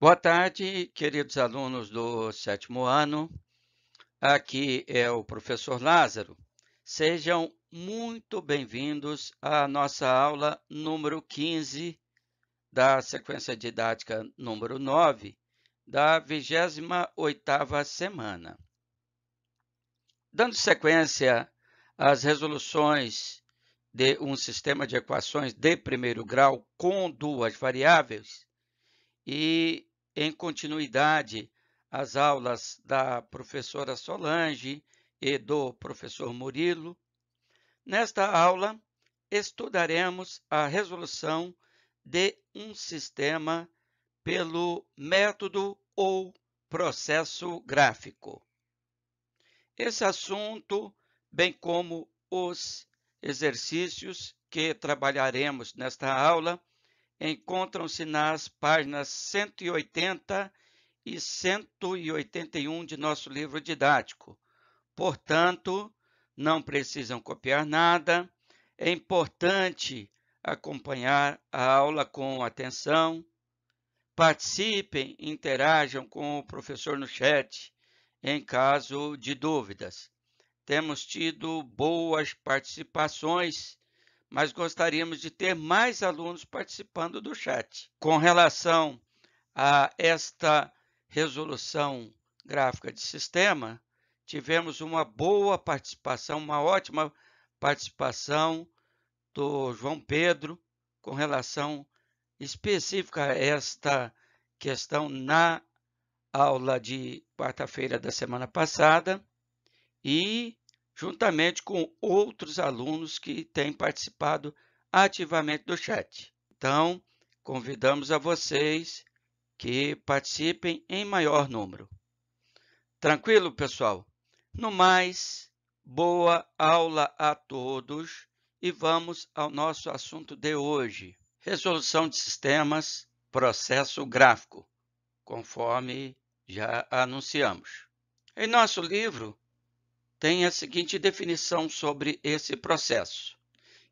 Boa tarde, queridos alunos do sétimo ano. Aqui é o professor Lázaro. Sejam muito bem-vindos à nossa aula número 15 da sequência didática número 9 da 28ª semana. Dando sequência às resoluções de um sistema de equações de primeiro grau com duas variáveis, e, em continuidade às aulas da professora Solange e do professor Murilo, nesta aula estudaremos a resolução de um sistema pelo método ou processo gráfico. Esse assunto, bem como os exercícios que trabalharemos nesta aula, encontram-se nas páginas 180 e 181 de nosso livro didático. Portanto, não precisam copiar nada. É importante acompanhar a aula com atenção. Participem, interajam com o professor no chat em caso de dúvidas. Temos tido boas participações, mas gostaríamos de ter mais alunos participando do chat. Com relação a esta resolução gráfica de sistema, tivemos uma boa participação, uma ótima participação do João Pedro com relação específica a esta questão na aula de quarta-feira da semana passada e juntamente com outros alunos que têm participado ativamente do chat. Então, convidamos a vocês que participem em maior número. Tranquilo, pessoal? No mais, boa aula a todos e vamos ao nosso assunto de hoje. Resolução de sistemas, processo gráfico, conforme já anunciamos. Em nosso livro, tem a seguinte definição sobre esse processo,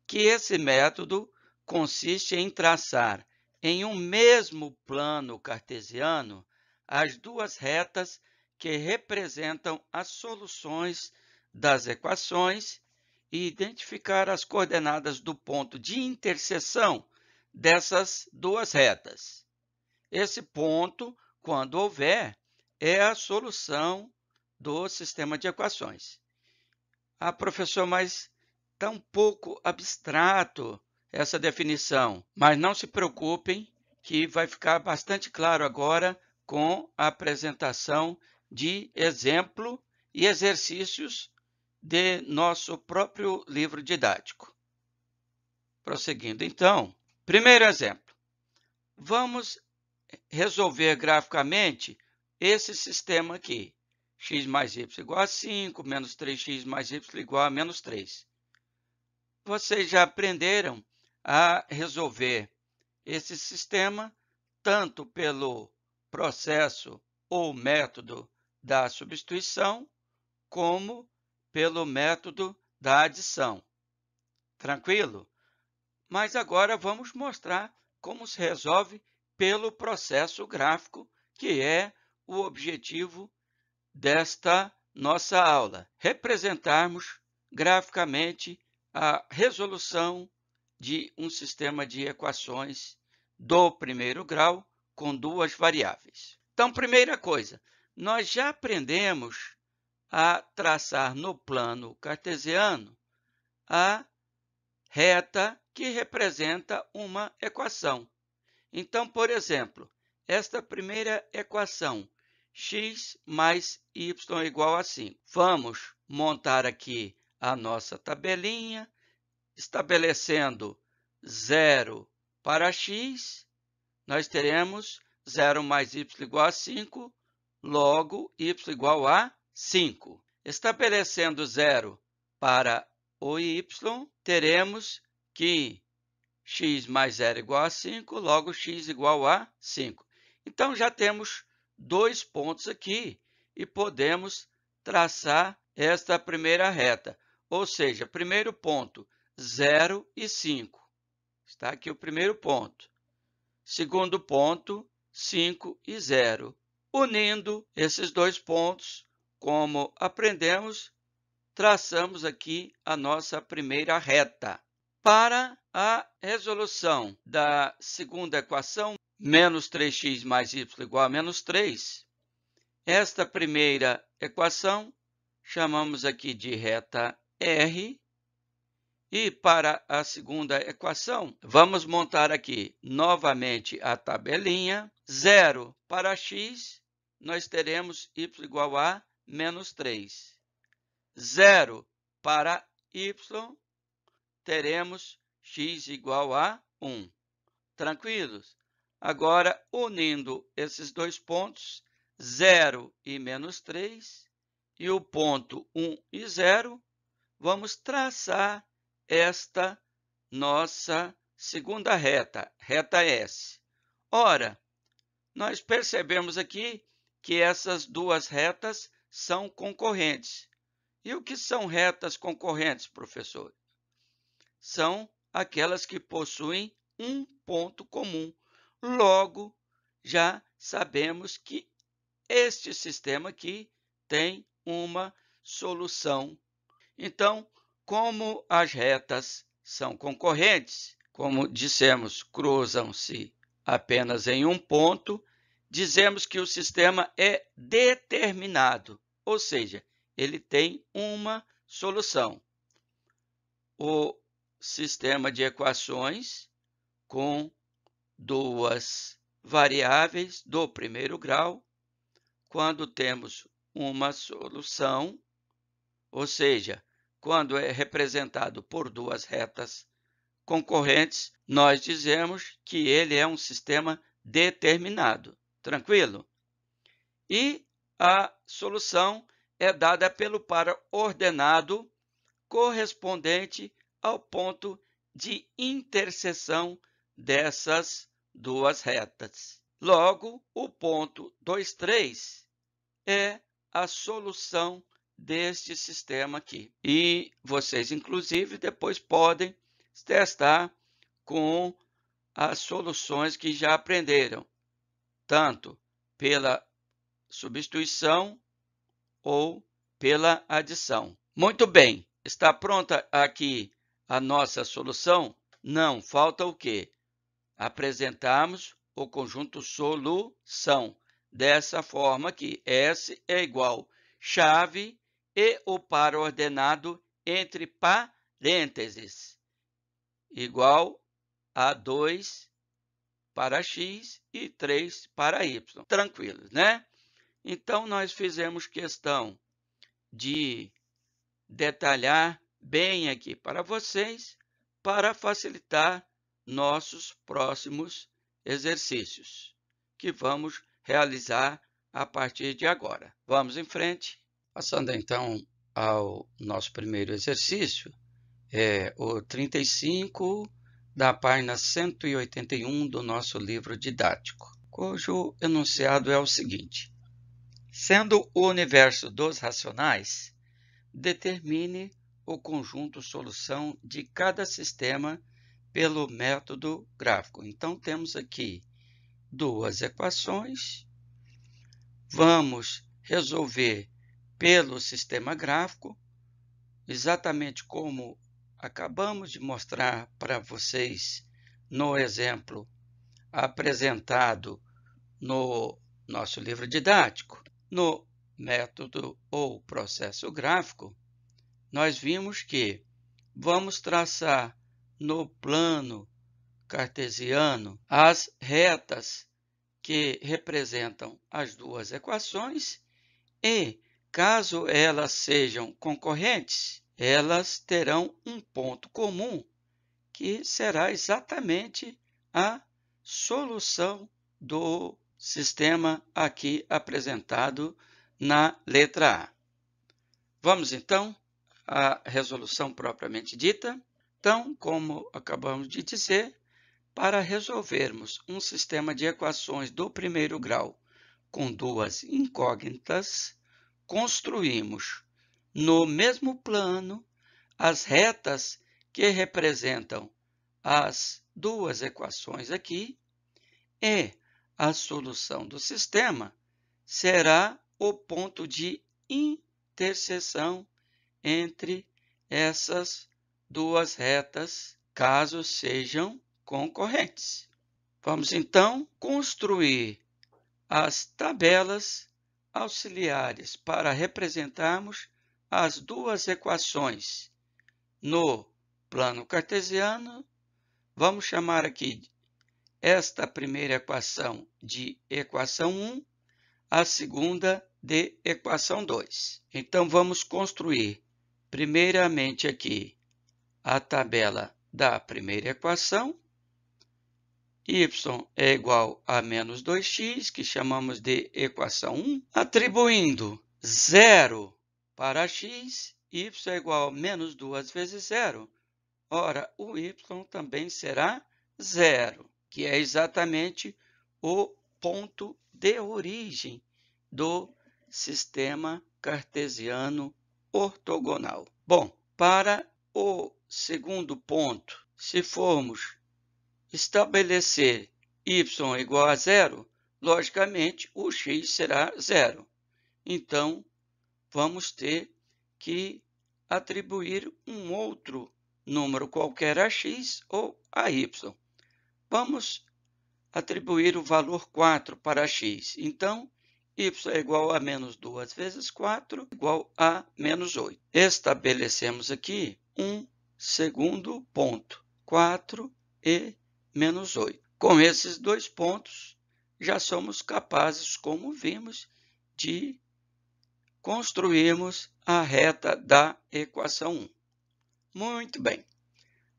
que esse método consiste em traçar em um mesmo plano cartesiano as duas retas que representam as soluções das equações e identificar as coordenadas do ponto de interseção dessas duas retas. Esse ponto, quando houver, é a solução do sistema de equações. Professor, mas está um pouco abstrato essa definição, mas não se preocupem que vai ficar bastante claro agora com a apresentação de exemplo e exercícios de nosso próprio livro didático. Prosseguindo, então, primeiro exemplo. Vamos resolver graficamente esse sistema aqui. X mais y igual a 5, menos 3x mais y igual a menos 3. Vocês já aprenderam a resolver esse sistema tanto pelo processo ou método da substituição, como pelo método da adição. Tranquilo? Mas agora vamos mostrar como se resolve pelo processo gráfico, que é o objetivo desta nossa aula. Representarmos graficamente a resolução de um sistema de equações do primeiro grau com duas variáveis. Então, primeira coisa, nós já aprendemos a traçar no plano cartesiano a reta que representa uma equação. Então, por exemplo, esta primeira equação, x mais y igual a 5. Vamos montar aqui a nossa tabelinha, estabelecendo 0 para x, nós teremos 0 mais y igual a 5, logo y igual a 5. Estabelecendo 0 para o y, teremos que x mais 0 igual a 5, logo x igual a 5. Então, já temos dois pontos aqui e podemos traçar esta primeira reta. Ou seja, primeiro ponto, 0 e 5. Está aqui o primeiro ponto. Segundo ponto, 5 e 0. Unindo esses dois pontos, como aprendemos, traçamos aqui a nossa primeira reta. Para a resolução da segunda equação, menos 3x mais y igual a menos 3, esta primeira equação chamamos aqui de reta R. E para a segunda equação, vamos montar aqui novamente a tabelinha. 0 para x, nós teremos y igual a menos 3. 0 para y, teremos x igual a 1. Tranquilos? Agora, unindo esses dois pontos, 0 e menos 3, e o ponto 1 e 0, vamos traçar esta nossa segunda reta, reta S. Ora, nós percebemos aqui que essas duas retas são concorrentes. E o que são retas concorrentes, professor? São aquelas que possuem um ponto comum. Logo, já sabemos que este sistema aqui tem uma solução. Então, como as retas são concorrentes, como dissemos, cruzam-se apenas em um ponto, dizemos que o sistema é determinado, ou seja, ele tem uma solução. O sistema de equações com duas variáveis do primeiro grau, quando temos uma solução, ou seja, quando é representado por duas retas concorrentes, nós dizemos que ele é um sistema determinado. Tranquilo? E a solução é dada pelo par ordenado correspondente ao ponto de interseção dessas duas retas. Logo, o ponto 2, 3 é a solução deste sistema aqui. E vocês, inclusive, depois podem testar com as soluções que já aprenderam, tanto pela substituição ou pela adição. Muito bem, está pronta aqui a nossa solução? Não, falta o quê? Apresentarmos o conjunto solução. Dessa forma aqui, S é igual chave e o par ordenado entre parênteses, igual a 2 para x e 3 para y. Tranquilos, né? Então, nós fizemos questão de detalhar bem aqui para vocês, para facilitar nossos próximos exercícios, que vamos realizar a partir de agora. Vamos em frente. Passando então ao nosso primeiro exercício, é o 35 da página 181 do nosso livro didático, cujo enunciado é o seguinte: sendo o universo dos racionais, determine o conjunto solução de cada sistema pelo método gráfico. Então, temos aqui duas equações. Vamos resolver pelo sistema gráfico, exatamente como acabamos de mostrar para vocês no exemplo apresentado no nosso livro didático. No método ou processo gráfico, nós vimos que vamos traçar no plano cartesiano as retas que representam as duas equações e, caso elas sejam concorrentes, elas terão um ponto comum, que será exatamente a solução do sistema aqui apresentado na letra A. Vamos, então, à resolução propriamente dita. Então, como acabamos de dizer, para resolvermos um sistema de equações do primeiro grau com duas incógnitas, construímos no mesmo plano as retas que representam as duas equações aqui e, a solução do sistema será o ponto de interseção entre essas duas retas, caso sejam concorrentes. Vamos, então, construir as tabelas auxiliares para representarmos as duas equações. No plano cartesiano, vamos chamar aqui esta primeira equação de equação 1, a segunda de equação 2. Então, vamos construir primeiramente aqui a tabela da primeira equação. Y é igual a menos 2x, que chamamos de equação 1. Atribuindo 0 para x, y é igual a menos 2 vezes 0. Ora, o y também será 0, que é exatamente o ponto de origem do sistema cartesiano ortogonal. Bom, para o segundo ponto, se formos estabelecer y igual a 0, logicamente o x será 0. Então, vamos ter que atribuir um outro número qualquer a x ou a y. Vamos atribuir o valor 4 para x. Então, y é igual a menos 2 vezes 4, igual a menos 8. Estabelecemos aqui um segundo ponto, 4 e menos 8. Com esses dois pontos, já somos capazes, como vimos, de construirmos a reta da equação 1. Muito bem.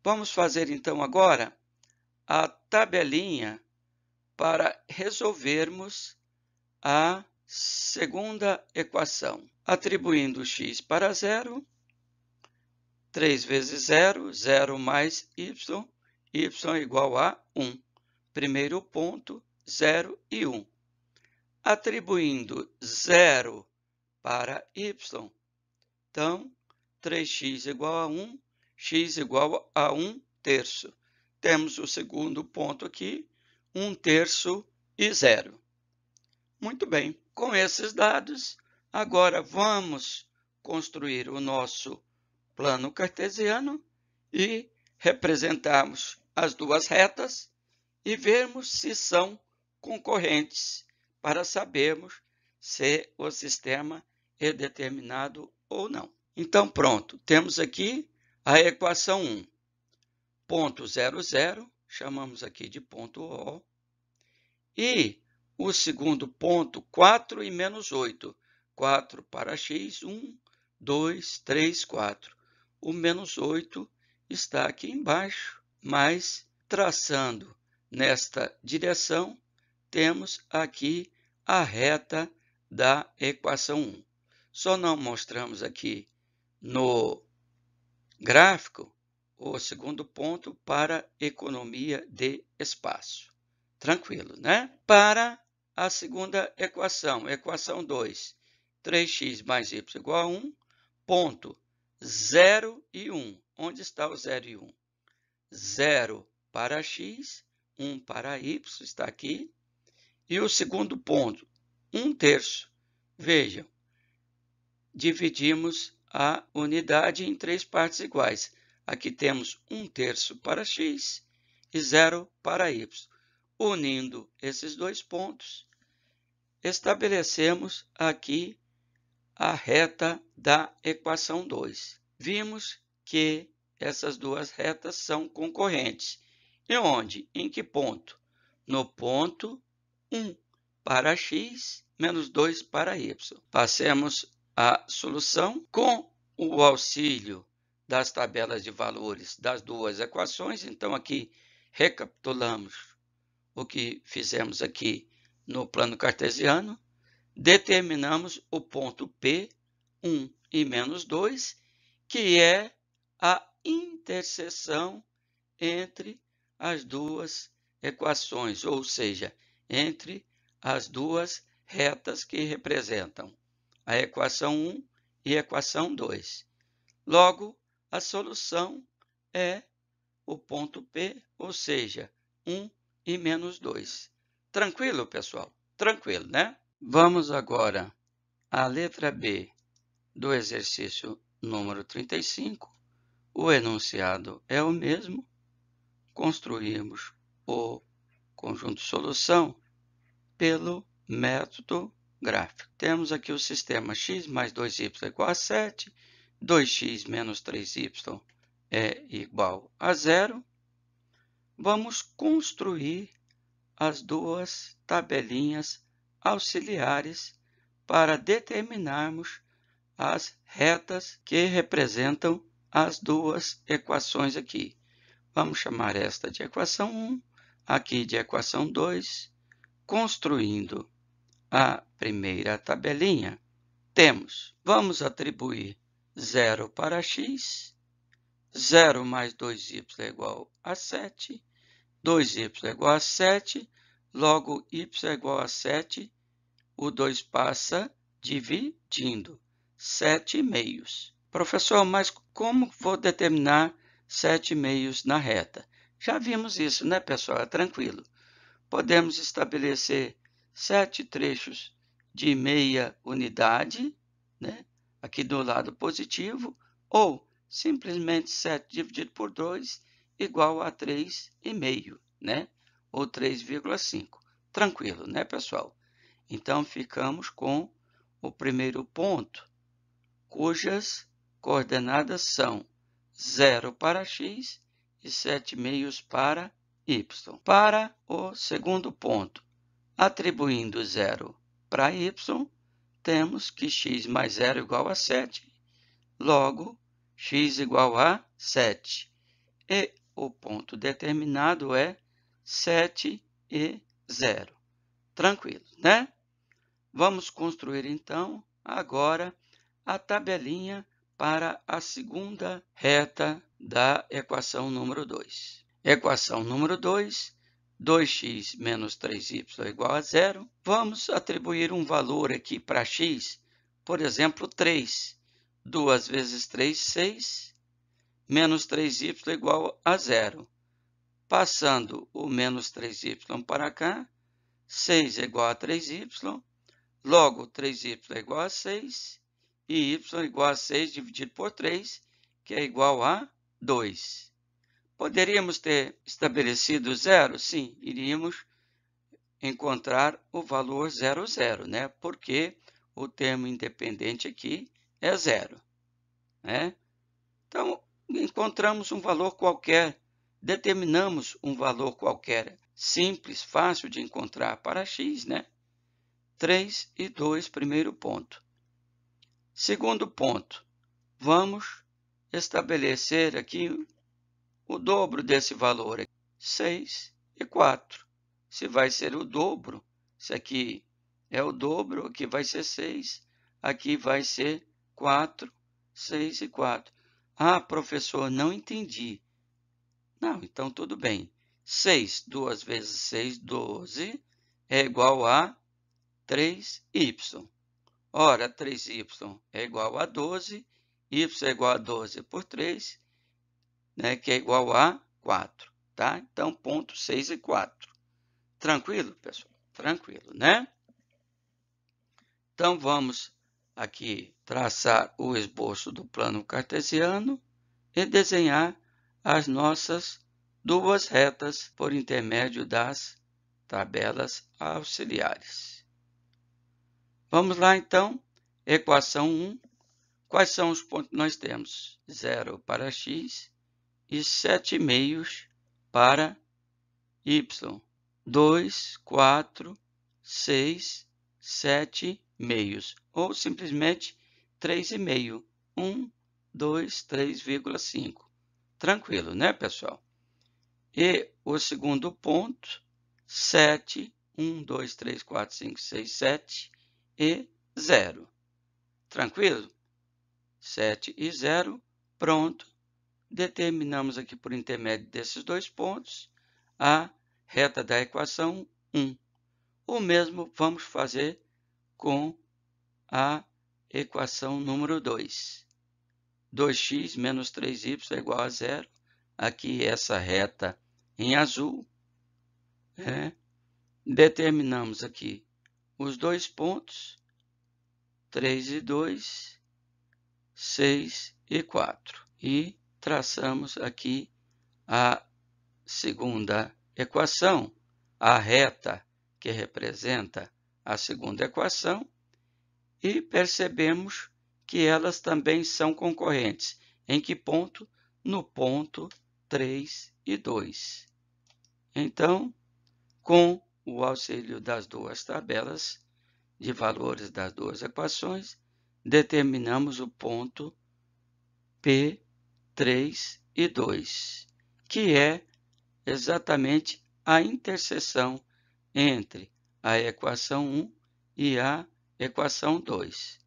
Vamos fazer, então, agora a tabelinha para resolvermos a segunda equação. Atribuindo x para 0, 3 vezes 0, 0 mais y, y é igual a 1. Primeiro ponto, 0 e 1. Atribuindo 0 para y, então, 3x igual a 1, x igual a 1 terço. Temos o segundo ponto aqui, 1 terço e 0. Muito bem, com esses dados, agora vamos construir o nosso plano cartesiano e representarmos as duas retas e vermos se são concorrentes para sabermos se o sistema é determinado ou não. Então, pronto, temos aqui a equação 1. Ponto 0, 0, chamamos aqui de ponto O. E o segundo ponto, 4 e menos 8. 4 para x, 1, 2, 3, 4. O menos 8 está aqui embaixo, mas traçando nesta direção, temos aqui a reta da equação 1. Só não mostramos aqui no gráfico o segundo ponto para economia de espaço. Tranquilo, né? Para a segunda equação, equação 2, 3x mais y igual a 1, ponto 0 e 1. Onde está o 0 e 1? 0 para x, 1 para y, está aqui. E o segundo ponto, 1 terço. Vejam, dividimos a unidade em 3 partes iguais. Aqui temos 1 terço para x e 0 para y. Unindo esses dois pontos, estabelecemos aqui a reta da equação 2. Vimos que essas duas retas são concorrentes. E onde? Em que ponto? No ponto 1 para x menos 2 para y. Passemos a solução com o auxílio das tabelas de valores das duas equações. Então, aqui recapitulamos o que fizemos aqui no plano cartesiano. Determinamos o ponto P, 1 e menos 2, que é a interseção entre as duas equações, ou seja, entre as duas retas que representam a equação 1 e a equação 2. Logo, a solução é o ponto P, ou seja, 1 e menos 2. Tranquilo, pessoal? Tranquilo, né? Vamos agora à letra B do exercício número 35. O enunciado é o mesmo. Construímos o conjunto solução pelo método gráfico. Temos aqui o sistema x mais 2y é igual a 7, 2x menos 3y é igual a 0. Vamos construir as duas tabelinhas auxiliares para determinarmos as retas que representam as duas equações aqui. Vamos chamar esta de equação 1, aqui de equação 2. Construindo a primeira tabelinha, vamos atribuir 0 para x, 0 mais 2y é igual a 7, 2y é igual a 7, logo y é igual a 7, o 2 passa dividindo, 7/2. Professor, mas como vou determinar 7/2 na reta? Já vimos isso, né, pessoal? É tranquilo. Podemos estabelecer 7 trechos de meia unidade, né, aqui do lado positivo, ou simplesmente 7 dividido por 2 igual a 3,5, né? Ou 3,5. Tranquilo, né, pessoal? Então, ficamos com o primeiro ponto, cujas coordenadas são 0 para x e 7/2 para y. Para o segundo ponto, atribuindo 0 para y, temos que x mais 0 é igual a 7, logo x igual a 7. E o ponto determinado é 7 e 0. Tranquilo, né? Vamos construir, então, agora a tabelinha para a segunda reta da equação número 2. Equação número 2, 2x menos 3y é igual a 0. Vamos atribuir um valor aqui para x, por exemplo, 3. 2 vezes 3, 6. Menos 3y é igual a 0. Passando o menos 3y para cá, 6 é igual a 3y. Logo, 3y é igual a 6 e y é igual a 6 dividido por 3, que é igual a 2. Poderíamos ter estabelecido 0? Sim, iríamos encontrar o valor 0, 0, né? Porque o termo independente aqui é 0, né? Então, encontramos um valor qualquer, determinamos um valor qualquer, simples, fácil de encontrar para x, né? 3 e 2, primeiro ponto. Segundo ponto, vamos estabelecer aqui o dobro desse valor, 6 e 4. Se vai ser o dobro, se aqui é o dobro, aqui vai ser 6, aqui vai ser 4, 6 e 4. Ah, professor, não entendi. Não, então tudo bem. 6, 2 vezes 6, 12, é igual a 3y. Ora, 3y é igual a 12, y é igual a 12 por 3, né, que é igual a 4. Tá? Então, ponto 6 e 4. Tranquilo, pessoal? Tranquilo, né? Então, vamos aqui traçar o esboço do plano cartesiano e desenhar as nossas duas retas por intermédio das tabelas auxiliares. Vamos lá, então. Equação 1. Quais são os pontos que nós temos? 0 para x e 7/2 para y. 2, 4, 6, 7/2. Ou simplesmente 3,5. 1, 2, 3,5. Tranquilo, né, pessoal? E o segundo ponto, 7, 1, 2, 3, 4, 5, 6, 7 e 0. Tranquilo? 7 e 0, pronto. Determinamos aqui por intermédio desses dois pontos a reta da equação 1. O mesmo vamos fazer com a equação número 2. 2x menos 3y é igual a 0. Aqui essa reta em azul, né? determinamos aqui os dois pontos, 3 e 2, 6 e 4. E traçamos aqui a segunda equação, a reta que representa a segunda equação, e percebemos que elas também são concorrentes. Em que ponto? No ponto 3 e 2. Então, com o auxílio das duas tabelas de valores das duas equações, determinamos o ponto P3 e 2, que é exatamente a interseção entre a equação 1 e a equação 2.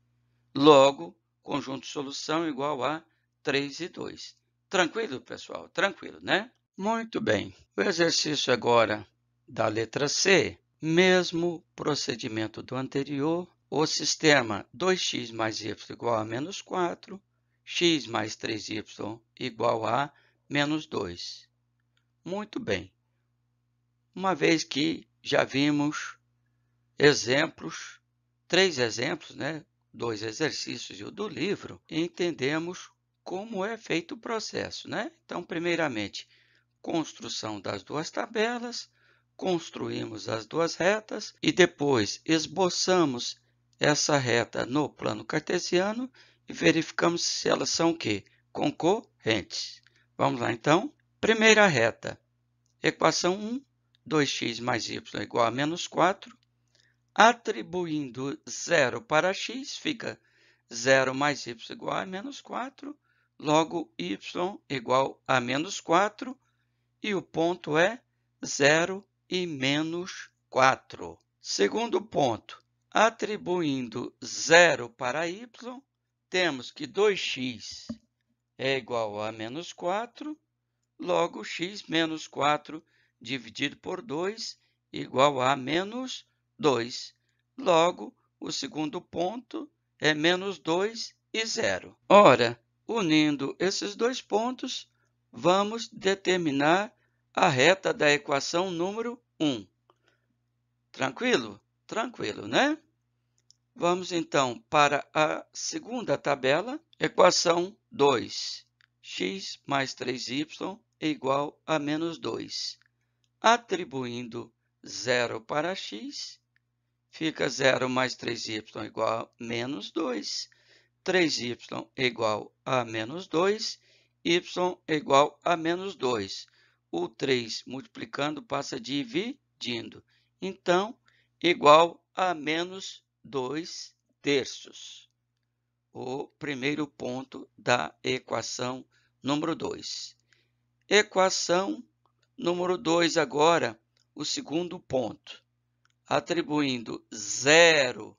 Logo, conjunto de solução igual a 3 e 2. Tranquilo, pessoal? Tranquilo, né? Muito bem. O exercício agora da letra C. Mesmo procedimento do anterior, o sistema 2x mais y igual a menos 4, x mais 3y igual a menos 2. Muito bem. Uma vez que já vimos exemplos, 3 exemplos, né? 2 exercícios e o do livro, entendemos como é feito o processo, né? Então, primeiramente, construção das duas tabelas, construímos as duas retas e depois esboçamos essa reta no plano cartesiano e verificamos se elas são o quê? Concorrentes. Vamos lá, então. Primeira reta, equação 1, 2x mais y igual a menos 4. Atribuindo 0 para x, fica 0 mais y igual a menos 4, logo y igual a menos 4, e o ponto é 0 e menos 4. Segundo ponto, atribuindo 0 para y, temos que 2x é igual a menos 4, logo x menos 4 dividido por 2 igual a menos 2. Logo, o segundo ponto é menos 2 e 0. Ora, unindo esses dois pontos, vamos determinar a reta da equação número 1. Tranquilo? Tranquilo, né? Vamos, então, para a segunda tabela. Equação 2. X mais 3y é igual a menos 2. Atribuindo 0 para x, fica 0 mais 3y igual a menos 2. 3y igual a menos 2, y igual a menos 2. O 3 multiplicando passa dividindo. Então, igual a menos 2 terços. O primeiro ponto da equação número 2. Equação número 2 agora, o segundo ponto. Atribuindo 0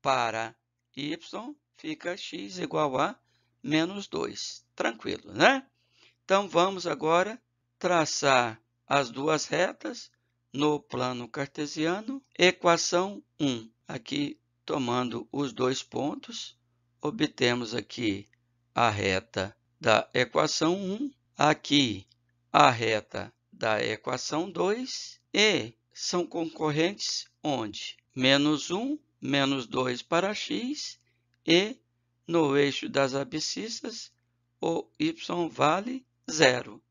para y, fica x igual a menos 2. Tranquilo, né? Então, vamos agora traçar as duas retas no plano cartesiano. Equação 1. Aqui, tomando os dois pontos, obtemos aqui a reta da equação 1. Aqui, a reta da equação 2. E são concorrentes onde? Menos 1, menos 2 para x, e no eixo das abscissas, o y vale 0.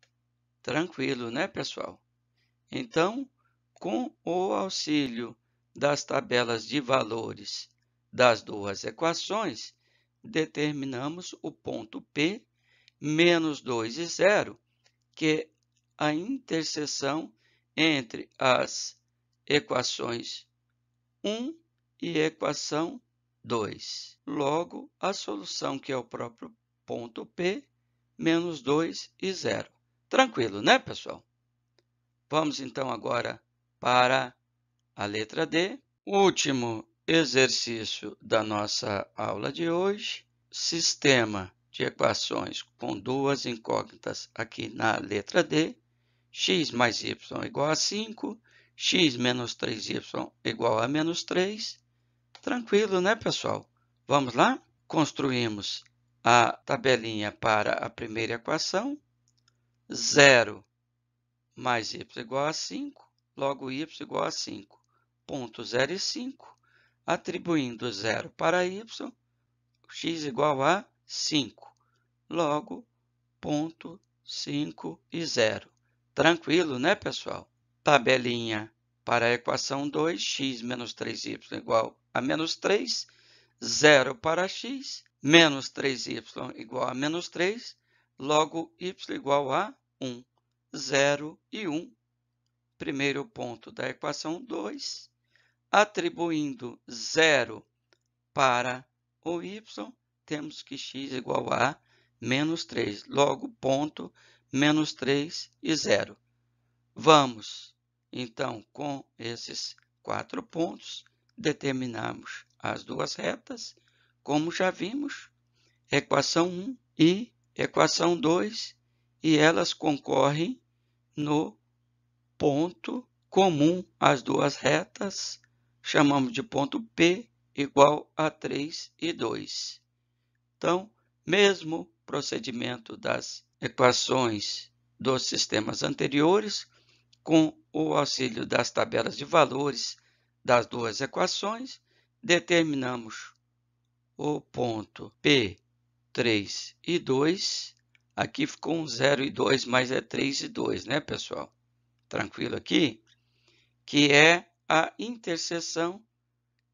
Tranquilo, né, pessoal? Então, com o auxílio das tabelas de valores das duas equações, determinamos o ponto P, menos 2 e 0, que é a interseção entre as equações 1 e equação 2. Logo, a solução, que é o próprio ponto P, menos 2 e 0. Tranquilo, né, pessoal? Vamos, então, agora para a letra D. Último exercício da nossa aula de hoje. Sistema de equações com duas incógnitas aqui na letra D. X mais y igual a 5. X menos 3y igual a menos 3. Tranquilo, né, pessoal? Vamos lá? Construímos a tabelinha para a primeira equação. 0 mais y igual a 5. logo y igual a 5. Ponto 0 e 5, atribuindo 0 para y, x igual a 5. Logo, ponto 5 e 0. Tranquilo, né, pessoal? Tabelinha para a equação 2, x menos 3y igual a menos 3, 0 para x, menos 3y igual a menos 3, logo y igual a 1, 0 e 1. Primeiro ponto da equação 2, atribuindo 0 para o y, temos que x igual a menos 3, logo ponto menos 3 e 0. Vamos, então, com esses 4 pontos, determinarmos as duas retas, como já vimos, equação 1 e equação 2, e elas concorrem no ponto comum às duas retas, chamamos de ponto P igual a 3 e 2. Então, mesmo procedimento das equações dos sistemas anteriores, com o auxílio das tabelas de valores das duas equações, determinamos o ponto P, 3 e 2. Aqui ficou um 0 e 2, mas é 3 e 2, né, pessoal? Tranquilo aqui? Que é a interseção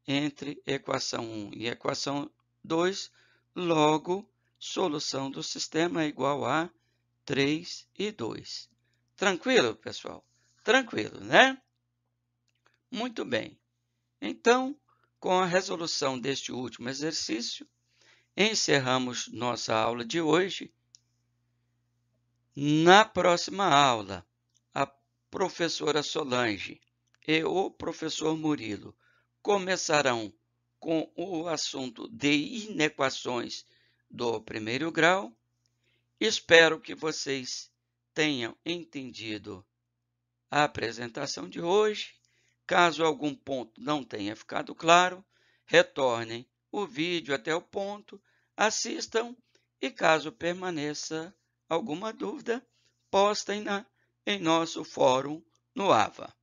entre equação 1 e equação 2, logo, solução do sistema é igual a 3 e 2. Tranquilo, pessoal? Tranquilo, né? Muito bem. Então, com a resolução deste último exercício, encerramos nossa aula de hoje. Na próxima aula, a professora Solange e o professor Murilo começarão com o assunto de inequações do primeiro grau. Espero que vocês tenham entendido a apresentação de hoje. Caso algum ponto não tenha ficado claro, retornem o vídeo até o ponto, assistam e, caso permaneça alguma dúvida, postem-na em nosso fórum no AVA.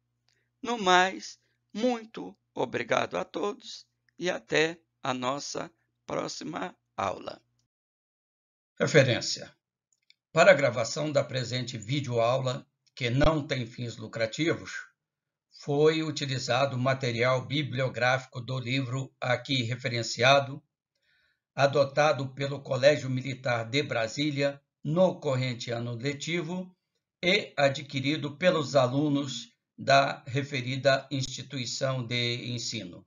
No mais, muito obrigado a todos e até a nossa próxima aula. Referência: para a gravação da presente videoaula, que não tem fins lucrativos, foi utilizado material bibliográfico do livro aqui referenciado, adotado pelo Colégio Militar de Brasília no corrente ano letivo e adquirido pelos alunos da referida instituição de ensino.